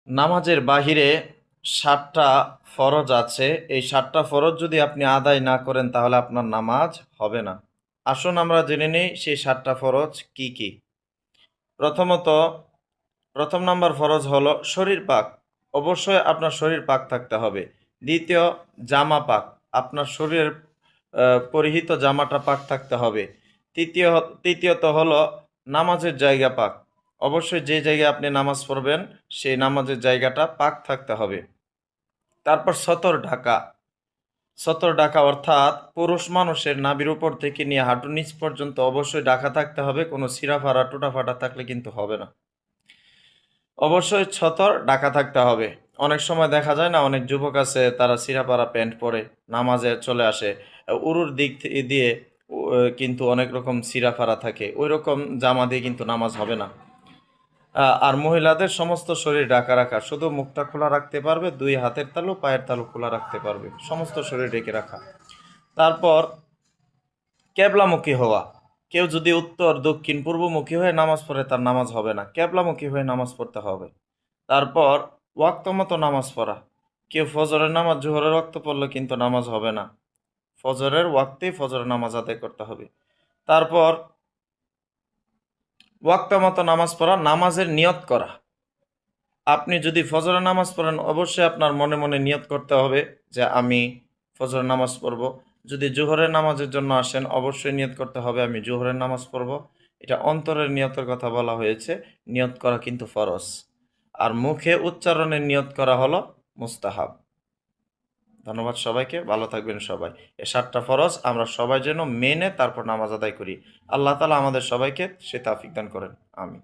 নামাজের বাহিরে ৭টা ফরজ আছে। এই ৭টা ফরজ যদি আপনি আদায় না করেন তাহলে আপনার নামাজ হবে না। আসুন আমরা জেনে নিই সেই ৭টা ফরজ কি কি। প্রথমত, প্রথম নাম্বার ফরজ হলো শরীর পাক। অবশ্যই আপনার শরীর পাক থাকতে হবে। দ্বিতীয়, জামা পাক। আপনার শরীরের পরিহিত জামাটা পাক থাকতে হবে। তৃতীয়ত হলো নামাজের জায়গা পাক। অবশ্যই যে জায়গায় আপনি নামাজ পড়বেন সেই নামাজের জায়গাটা পাক থাকতে হবে। তারপর সতর ঢাকা। সতর ঢাকা অর্থাৎ পুরুষ মানুষের নাভির উপর থেকে নিয়ে হাঁটুর নিচ পর্যন্ত অবশ্যই ঢাকা থাকতে হবে। কোনো ছিঁড়া-ফাড়া, টুটা-ফাটা থাকলে কিন্তু হবে না। অবশ্যই ছতর ঢাকা থাকতে হবে। অনেক সময় দেখা যায় না, অনেক যুবক আছে তারা ছিঁড়া-পাড়া প্যান্ট পরে নামাজে চলে আসে। উরুর দিক দিয়ে কিন্তু অনেক রকম ছিঁড়া-ফাড়া থাকে। ওই রকম জামা দিয়ে কিন্তু নামাজ হবে না। আর মহিলাদের সমস্ত শরীর ঢাকা রাখা, শুধু মুখটা খোলা রাখতে পারবে, 2 হাতের তালু পায়ের তালু খোলা রাখতে পারবে, সমস্ত শরীর ঢেকে রাখা। তারপর কেবলামুখী হওয়া। কেউ যদি উত্তর, দক্ষিণ, পূর্বমুখী হয়ে নামাজ পড়ে তার নামাজ হবে না, কেবলামুখী হয়ে নামাজ পড়তে হবে। তারপর ওয়াক্ত মতো নামাজ পড়া। কেউ ফজরের নামাজ জোহরের ওয়াক্ত পড়লে কিন্তু নামাজ হবে না, ফজরের ওয়াক্তেই ফজরের নামাজ আদায় করতে হবে। তারপর ওয়াক্ত মতো নামাজ পড়া, নামাজের নিয়ত করা। আপনি যদি ফজরের নামাজ পড়েন অবশ্যই আপনার মনে মনে নিয়ত করতে হবে যে আমি ফজরের নামাজ পড়ব। যদি জোহরের নামাজের জন্য আসেন অবশ্যই নিয়ত করতে হবে আমি জোহরের নামাজ পড়ব। এটা অন্তরের নিয়তের কথা বলা হয়েছে। নিয়ত করা কিন্তু ফরজ। আর মুখে উচ্চারণের নিয়ত করা হলো মুস্তাহাব। ধন্যবাদ সবাইকে, ভালো থাকবেন সবাই। এই 7টা ফরজ আমরা সবাই যেন মেনে তারপর নামাজ আদায় করি। আল্লাহ তাআলা আমাদের সবাইকে সে তৌফিক দান করেন। আমিন।